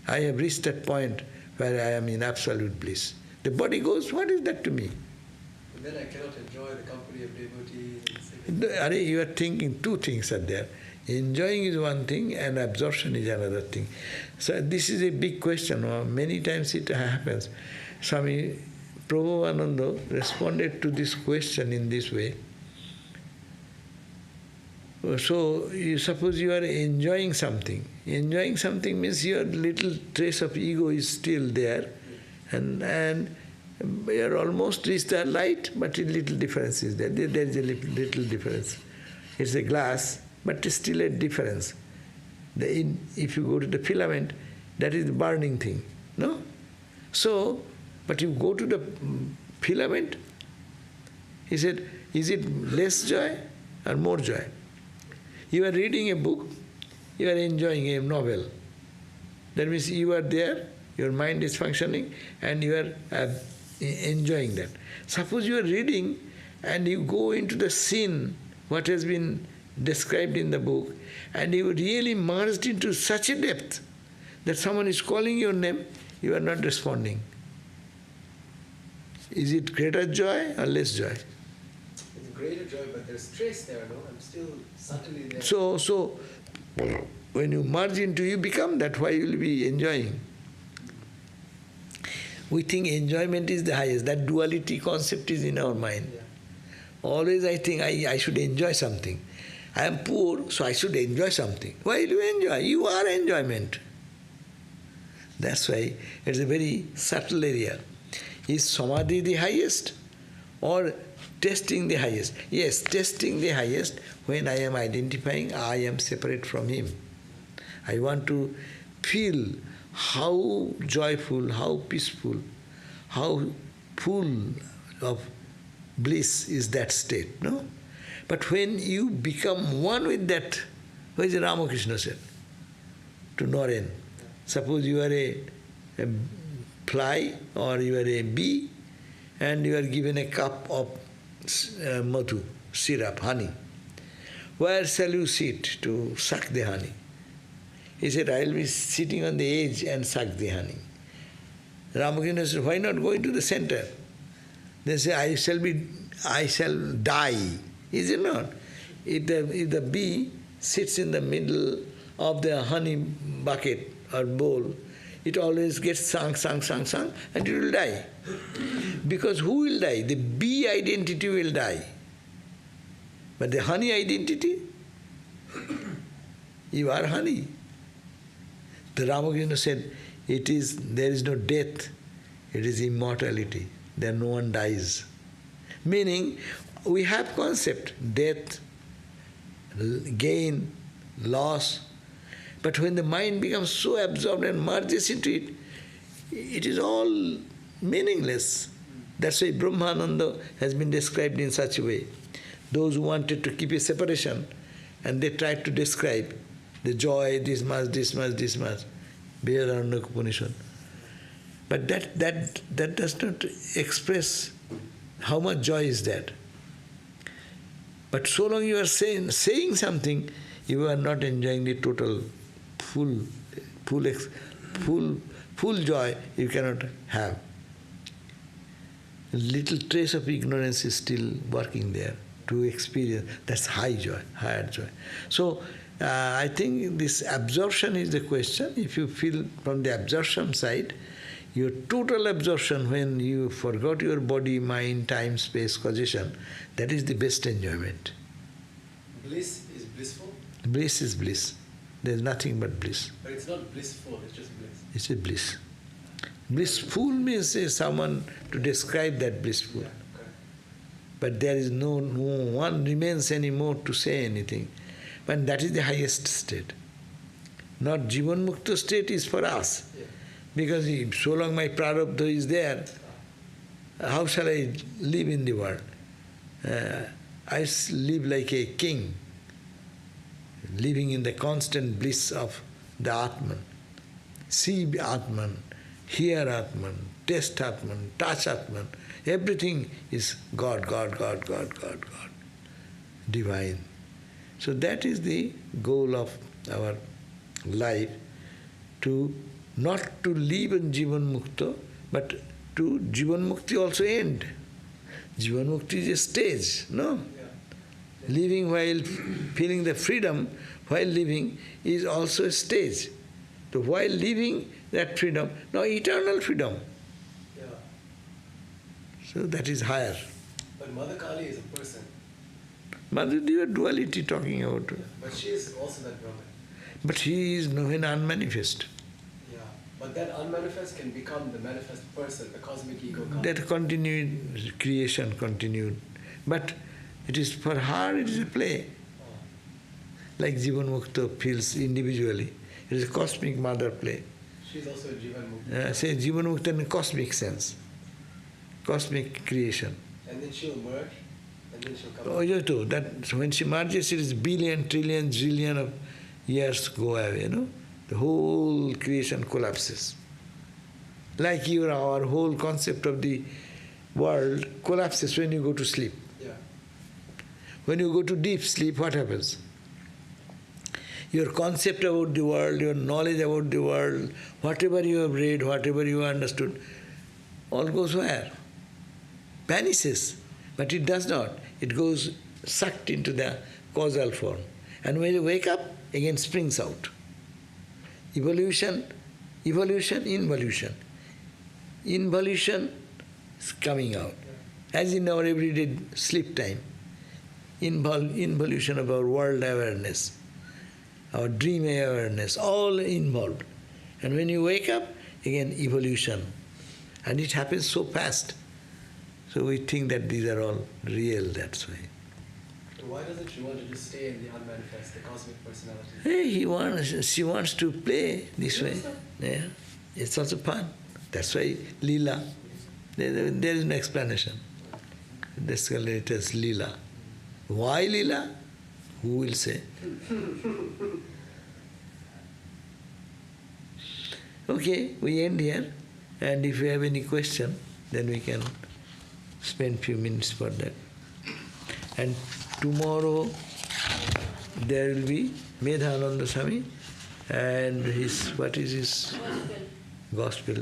I have reached that point where I am in absolute bliss. The body goes, what is that to me? And then I cannot enjoy the company of devotees. You are thinking two things are there. Enjoying is one thing and absorption is another thing. So this is a big question. Many times it happens. Swami Prabhupada responded to this question in this way. So you suppose you are enjoying something. Enjoying something means your little trace of ego is still there, and you are almost reached the light, but a little difference is there. There is a little difference. It's a glass, but it's still a difference. If you go to the filament, that is the burning thing, no? So, but you go to the filament, he said, is it less joy or more joy? You are reading a book, you are enjoying a novel. That means you are there, your mind is functioning, and you are enjoying that. Suppose you are reading and you go into the scene, what has been described in the book, and you really merged into such a depth that someone is calling your name, you are not responding. Is it greater joy or less joy? It's greater joy, but there's stress there, no? I'm still subtly there. So when you merge into, you become that, why you will be enjoying. We think enjoyment is the highest. That duality concept is in our mind. Yeah. Always I think I should enjoy something. I am poor, so I should enjoy something. Why do you enjoy? You are enjoyment. That's why it's a very subtle area. Is samadhi the highest or testing the highest? Yes, testing the highest when I am identifying I am separate from him. I want to feel how joyful, how peaceful, how full of bliss is that state, no? But when you become one with that, what is Ramakrishna said to Naren? Suppose you are a fly or you are a bee and you are given a cup of madhu, syrup, honey. Where shall you sit to suck the honey? He said, I will be sitting on the edge and suck the honey. Ramakrishna said, why not go into the center? They say, I shall die. Is it not? If the bee sits in the middle of the honey bucket or bowl, it always gets sunk, and it will die. Because who will die? The bee identity will die. But the honey identity, you are honey. The Ramakrishna said, there is no death, it is immortality. There no one dies. Meaning, we have concept, death, gain, loss, but when the mind becomes so absorbed and merges into it, it is all meaningless. That's why Brahmananda has been described in such a way. Those who wanted to keep a separation, and they tried to describe the joy, this much, Vedaranyaka Upanishad. But that does not express how much joy is that. But so long you are saying something, you are not enjoying the total, full joy you cannot have. A little trace of ignorance is still working there to experience. That's high joy, higher joy. So I think this absorption is the question. If you feel from the absorption side, your total absorption when you forgot your body, mind, time, space, causation, that is the best enjoyment. Bliss is blissful? Bliss is bliss. There is nothing but bliss. But it's not blissful, it's just bliss. It's a bliss. Blissful means someone to describe that blissful. Yeah, correct. but there is no one remains anymore to say anything. But that is the highest state. Not Jivan Mukta state is for us. Yeah. Because if so long my prarabdha is there, how shall I live in the world? I live like a king, living in the constant bliss of the Atman. See Atman, hear Atman, taste Atman, touch Atman. Everything is God, God, God, God, God, God. Divine. So that is the goal of our life, to not to live in Jivan Mukta, but to Jivan Mukti also end. Jivan Mukti is a stage, no? Yeah. Living while feeling the freedom, while living is also a stage. So while living that freedom, now eternal freedom. Yeah. So that is higher. But Mother Kali is a person. Mother, you are duality talking about. But she is also that Brahman. But he is known unmanifest. Yeah. But that unmanifest can become the manifest person, the cosmic ego comes. That continued creation continued. But it is for her it is a play. Like Jivan Mukta feels individually. It is a cosmic mother play. She's also a Jivan Mukti. Say Jivan Mukta in a cosmic sense. Cosmic creation. And then she'll merge, and then she'll come Oh, you too. That when she merges, it is billion, trillion, zillion of years go away, you know. The whole creation collapses. Like our whole concept of the world collapses when you go to sleep. Yeah. When you go to deep sleep, what happens? Your concept about the world, your knowledge about the world, whatever you have read, whatever you have understood, all goes where? Vanishes. But it does not. It goes sucked into the causal form. And when you wake up, again springs out. Evolution, involution. Involution is coming out. As in our everyday sleep time. Involution of our world awareness, our dream awareness, all involved. And when you wake up, again evolution. And it happens so fast. So we think that these are all real, that's why. So why doesn't she want to just stay in the unmanifest, the cosmic personality? Hey, she wants to play this way. Yeah, it's also fun. That's why Leela. There is no explanation. That's called it as Leela. Why Leela? Who will say? Okay, we end here. And if you have any question, then we can spend few minutes for that. And tomorrow there will be Medhananda Swami and his, what is his? Gospel.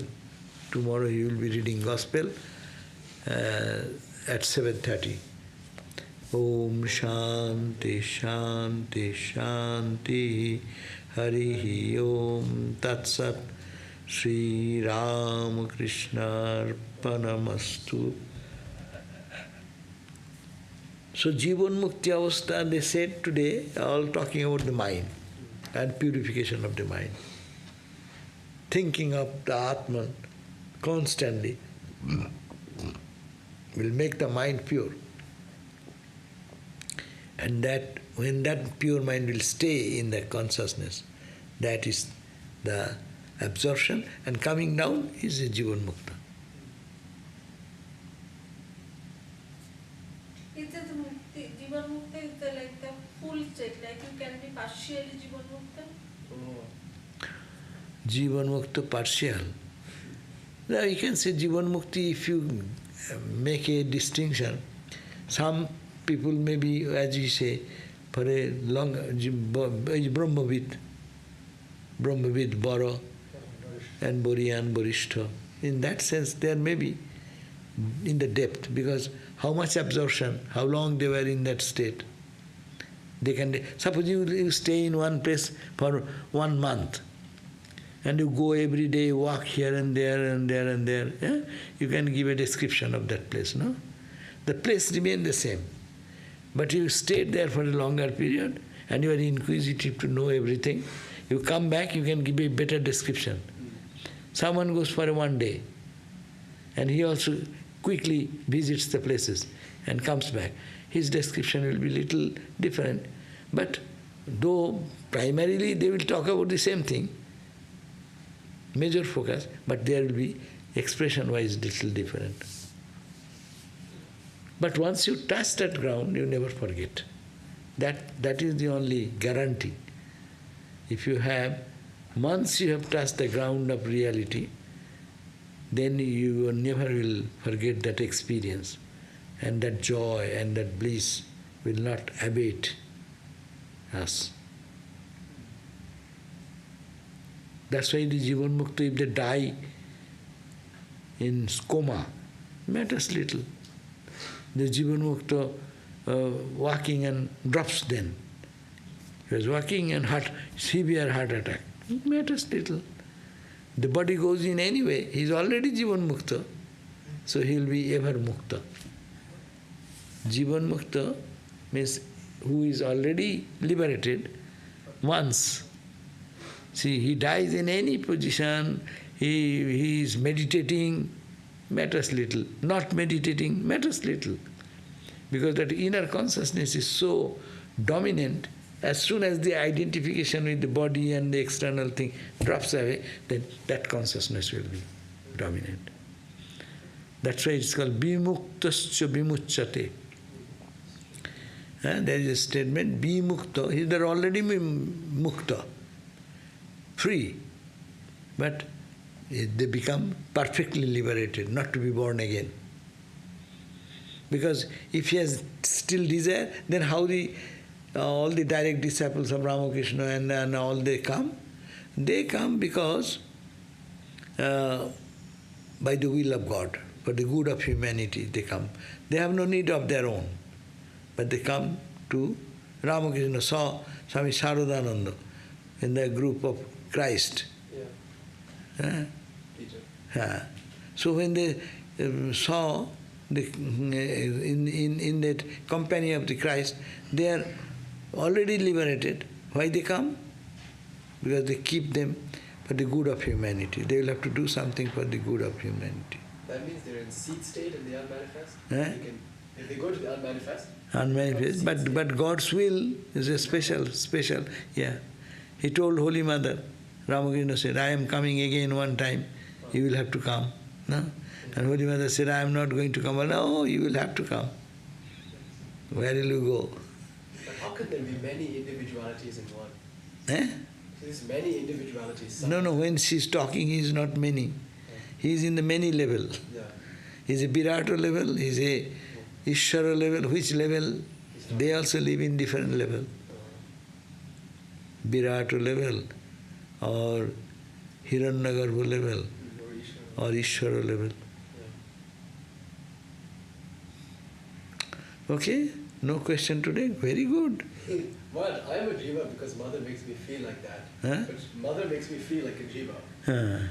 Tomorrow he will be reading Gospel at 7:30. Om Shanti Shanti Shanti Harihi Om Tat Sat Sri Ram Krishna Arpanamastu. So Jivan Mukti Avastha, they said today, all talking about the mind and purification of the mind. Thinking of the Atman constantly will make the mind pure. And that when that pure mind will stay in the consciousness, that is the absorption, and coming down is the Jivan Mukta. Is it Mukti, Jivan Mukta is like the full state, like you can be partially Jivan Mukta? Oh. Jivan Mukta partial. Now you can say Jivan Mukti if you make a distinction. Some people may be, as you say, for a long Brahmavid, Baro, and Boriyan, Borishta. In that sense, there may be in the depth, because how much absorption, how long they were in that state. They can. Suppose you stay in one place for 1 month, and you go every day, walk here and there and there and there. Yeah? You can give a description of that place, no? The place remains the same. But you stayed there for a longer period, and you are inquisitive to know everything. You come back, you can give a better description. Someone goes for 1 day, and he also quickly visits the places. and comes back. His description will be little different, but though primarily they will talk about the same thing, major focus, but there will be expression-wise little different. But once you touch that ground, you never forget. That is the only guarantee. If you have, once you have touched the ground of reality, then you never will forget that experience, and that joy and that bliss will not abate us. That's why the Jivan Mukti, if they die in coma, matters little. The Jivan Mukta walking and drops then. He was walking and severe heart attack. It matters little. The body goes in anyway. He is already Jivan Mukta, so he will be ever Mukta. Jivan Mukta means who is already liberated once. See, he dies in any position, he is meditating, matters little. Not meditating, matters little. Because that inner consciousness is so dominant, as soon as the identification with the body and the external thing drops away, then that consciousness will be dominant. That's why it's called Vimuktascha Vimuchyate. There is a statement, Vimukta, they are already mukta, free, but they become perfectly liberated, not to be born again. Because if he has still desire, then how all the direct disciples of Ramakrishna and all they come? They come because by the will of God, for the good of humanity they come. They have no need of their own, but they come to Ramakrishna, saw Swami Sarvadevananda in the group of Christ. So when they saw in that company of the Christ, they are already liberated. Why they come? Because they keep them for the good of humanity. They will have to do something for the good of humanity. That means they're in seed state and they unmanifest? If they go to the unmanifest? Unmanifest, but God's will is a special, yeah. He told Holy Mother, Ramakrishna said, I am coming again one time, you will have to come. No? And Holy Mother said, I am not going to come. No, you will have to come. Where will you go? But how could there be many individualities in one? Eh? So there's many individualities. No, when she's talking, he is not many. He is in the many level. Yeah. He is a Virata level, he is a Ishvara level. Which level? They also live in different level. Virata level, or Hiranyagarbha level, or Ishvara level. Okay? No question today? Very good. Well, I am a jiva because mother makes me feel like that. Huh? But mother makes me feel like a jiva.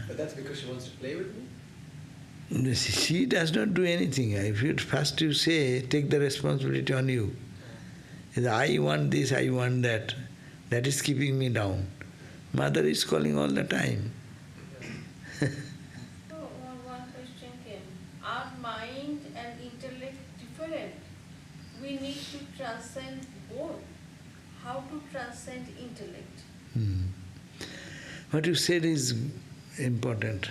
But that's because she wants to play with me? She does not do anything. If you first you say, take the responsibility on you. I want this, I want that. That is keeping me down. Mother is calling all the time. So, one question came. Are mind and intellect different? We need to transcend both. How to transcend intellect? What you said is important.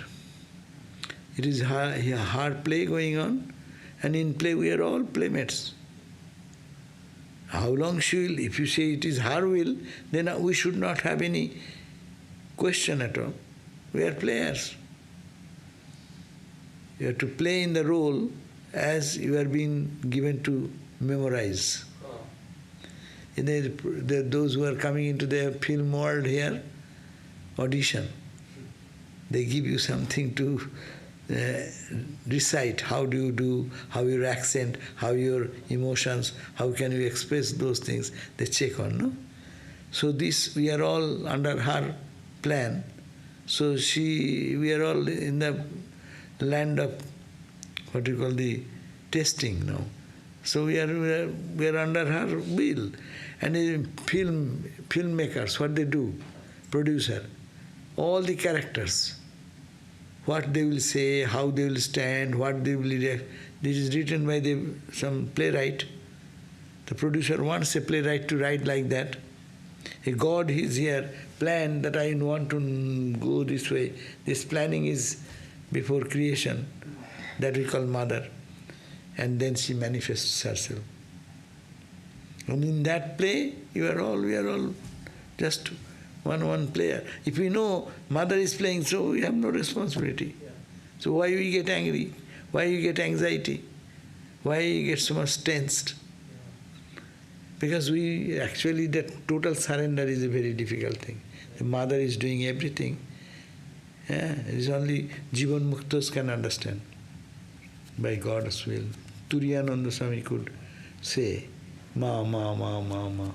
It is hard play going on, and in play we are all playmates. How long she will, if you say it is her will, then we should not have any question at all. We are players. You have to play in the role as you are being given to memorize. Those who are coming into the film world here, audition. They give you something to recite. How do you do, how your accent, how your emotions, how can you express those things, they check on, no? So this, we are all under her plan. So we are all in the land of, what you call the testing now. So we are under her will. And the filmmakers, what they do, producer, all the characters, what they will say, how they will stand, what they will react, This is written by some playwright. The producer wants a playwright to write like that. A God is here, planned that I want to go this way. This planning is before creation, that we call mother. And then she manifests herself. And in that play, we are all just one player. If we know mother is playing, so we have no responsibility. Yeah. So why we get angry? Why you get anxiety? Why you get so much tensed? Because we actually, that total surrender is a very difficult thing. The mother is doing everything. Yeah, it is only Jivan Muktas can understand by God's will. Turiyananda Swami could say, Ma, Ma, Ma, Ma, Ma.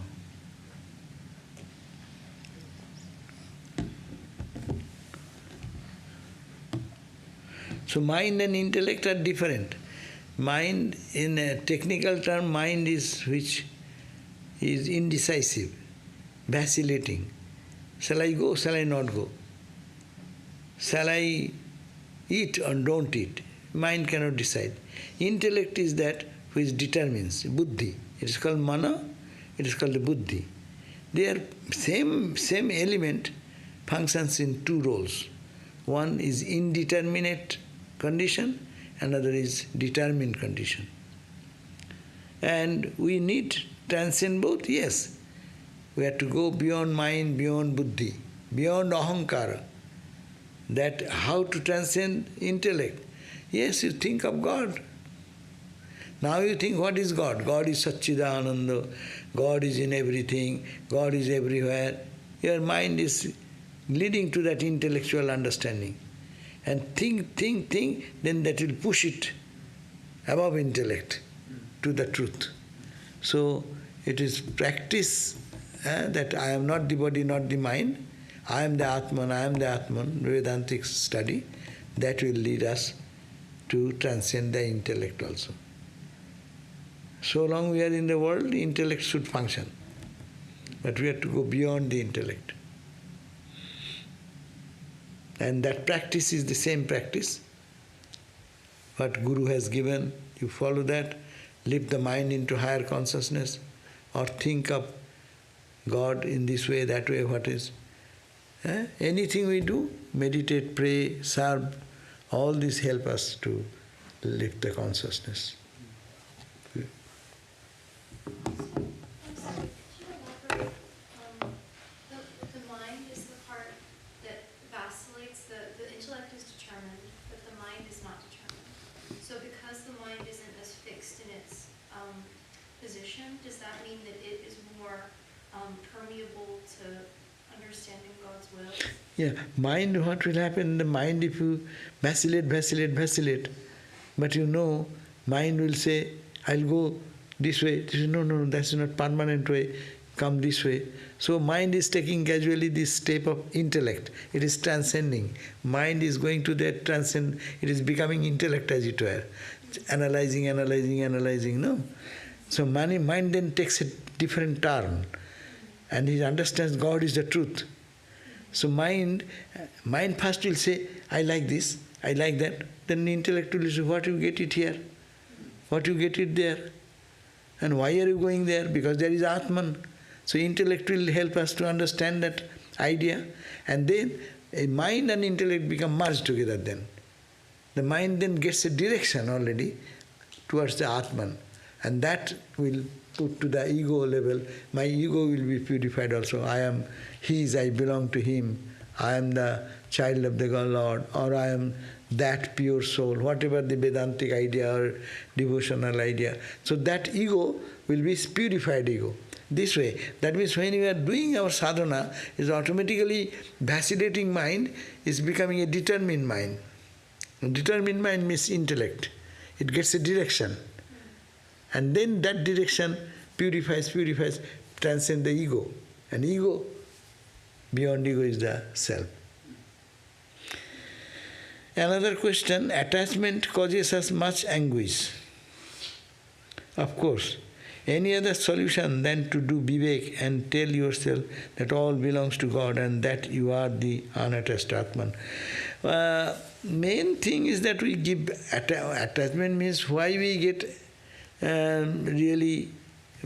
So mind and intellect are different. Mind, in a technical term, mind is which is indecisive, vacillating. Shall I go, shall I not go? Shall I eat or don't eat? Mind cannot decide. Intellect is that which determines, buddhi. It is called mana, it is called buddhi. They are same element functions in two roles. One is indeterminate condition, another is determined condition. And we need transcend both, yes. We have to go beyond mind, beyond buddhi, beyond ahankara. That how to transcend intellect. Yes, you think of God. Now you think, what is God? God is Satchidananda, God is in everything, God is everywhere. Your mind is leading to that intellectual understanding. And think, then that will push it above intellect to the truth. So it is practice that I am not the body, not the mind. I am the Atman, Vedantic study, that will lead us to transcend the intellect also. So long we are in the world, the intellect should function. But we have to go beyond the intellect. And that practice is the same practice. What Guru has given, you follow that, lift the mind into higher consciousness, or think of God in this way, that way, what is. Anything we do, meditate, pray, serve, all this help us to lift the consciousness. Could you elaborate? The mind is the part that vacillates. The intellect is determined, but the mind is not determined. So because the mind isn't as fixed in its position, does that mean that it is more permeable to understanding God's will? Yeah, mind, what will happen? The mind, if you vacillate, but you know, mind will say, I'll go this way. No, that's not permanent way. Come this way. So mind is taking casually this step of intellect. It is transcending. Mind is going to that transcend. It is becoming intellect, as it were. Analyzing, no? So mind then takes a different turn. And he understands God is the truth. So mind first will say, I like this, I like that. Then the intellect will say, what you get it here? What you get it there? And why are you going there? Because there is Atman. So intellect will help us to understand that idea. And then mind and intellect become merged together then. The mind then gets a direction already towards the Atman. And that will put to the ego level. My ego will be purified also. I am His, I belong to Him. I am the child of the Lord, or I am that pure soul, whatever the Vedantic idea or devotional idea. So that ego will be purified ego. This way. That means when we are doing our sadhana, is automatically vacillating mind is becoming a determined mind. Determined mind means intellect. It gets a direction. And then that direction purifies, transcends the ego. And ego, beyond ego is the self. Another question, attachment causes us much anguish. Of course, any other solution than to do vivek and tell yourself that all belongs to God and that you are the unattached Atman. Main thing is that we give attachment means why we get really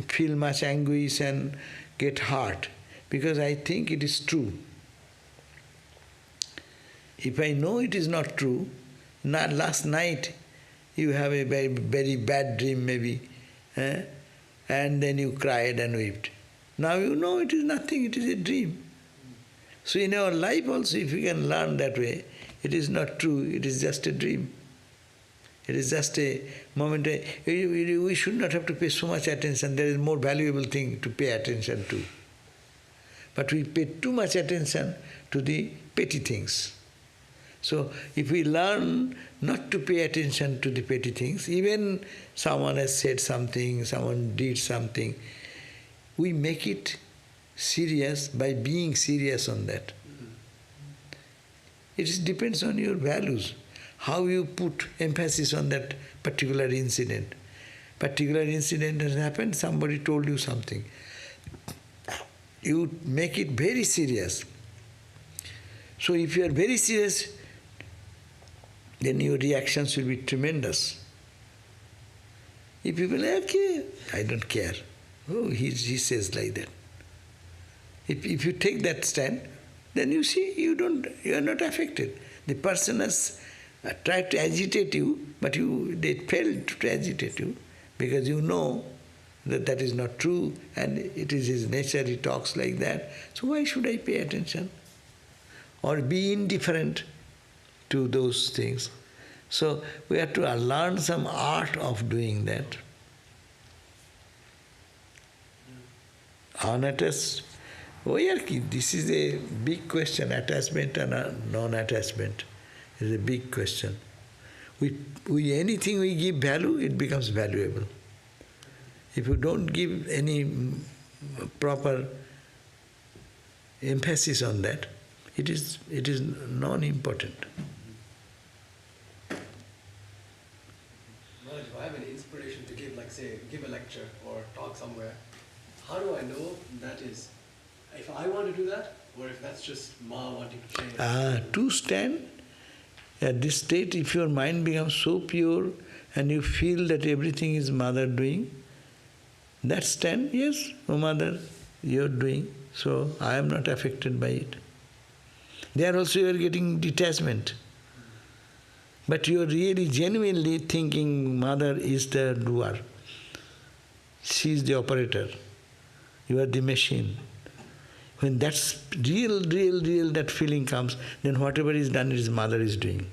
feel much anguish and get hurt, because I think it is true. If I know it is not true, not last night you have a very, very bad dream maybe, and then you cried and wept. Now you know it is nothing, it is a dream. So in our life also, if we can learn that way, it is not true, it is just a dream. It is just a moment. We should not have to pay so much attention. There is more valuable thing to pay attention to. But we pay too much attention to the petty things. So if we learn not to pay attention to the petty things, even someone has said something, someone did something, we make it serious by being serious on that. It depends on your values, how you put emphasis on that particular incident. Particular incident has happened, somebody told you something. You make it very serious. So if you are very serious, then your reactions will be tremendous. If people say, okay, I don't care. Oh, he says like that. If you take that stand, then you see you are not affected. The person has tried to agitate you, but they failed to agitate you because you know that that is not true and it is his nature, he talks like that. So why should I pay attention? Or be indifferent to those things. So we have to learn some art of doing that. Unattached. This is a big question, attachment and non-attachment is a big question. Anything we give value, it becomes valuable. If you don't give any proper emphasis on that, it is non-important. Well, if I have an inspiration to give, like say, give a lecture or talk somewhere, how do I know that is, if I want to do that, or if that's just Ma wanting to change? To stand at this state, if your mind becomes so pure and you feel that everything is Mother doing, that stand, yes, oh Mother, you're doing, so I am not affected by it. There also you are getting detachment. But you are really genuinely thinking Mother is the doer. She is the operator. You are the machine. When that's real, that feeling comes, then whatever is done, it is Mother is doing.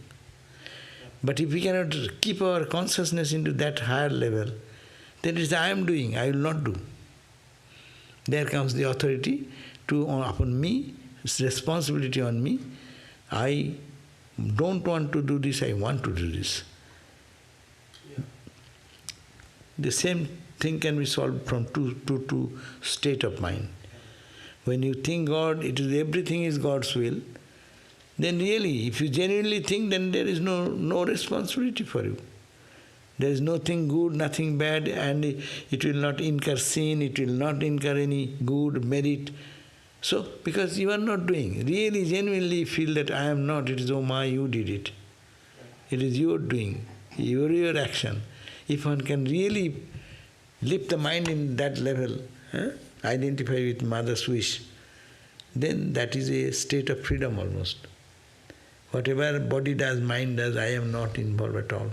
But if we cannot keep our consciousness into that higher level, then it is I am doing, I will not do. There comes the authority upon me, responsibility on me. I don't want to do this, I want to do this. Yeah. The same thing can be solved from two state of mind. When you think God, everything is God's will, then really, if you genuinely think, then there is no responsibility for you. There is nothing good, nothing bad, and it will not incur sin, it will not incur any good merit. So, because you are not doing, really genuinely feel that I am not, it is oh Ma, you did it. It is your doing, your action. If one can really lift the mind in that level, identify with Mother's wish, then that is a state of freedom almost. Whatever body does, mind does, I am not involved at all.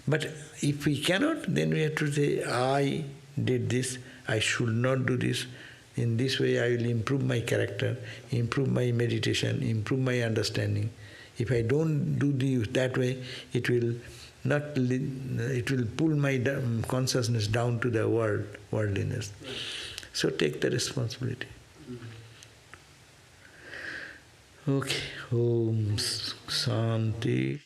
But if we cannot, then we have to say, I did this, I should not do this. In this way I will improve my character, improve my meditation, improve my understanding. If I don't do that way, it will pull my consciousness down to the worldliness. So take the responsibility. Okay. Om Shanti.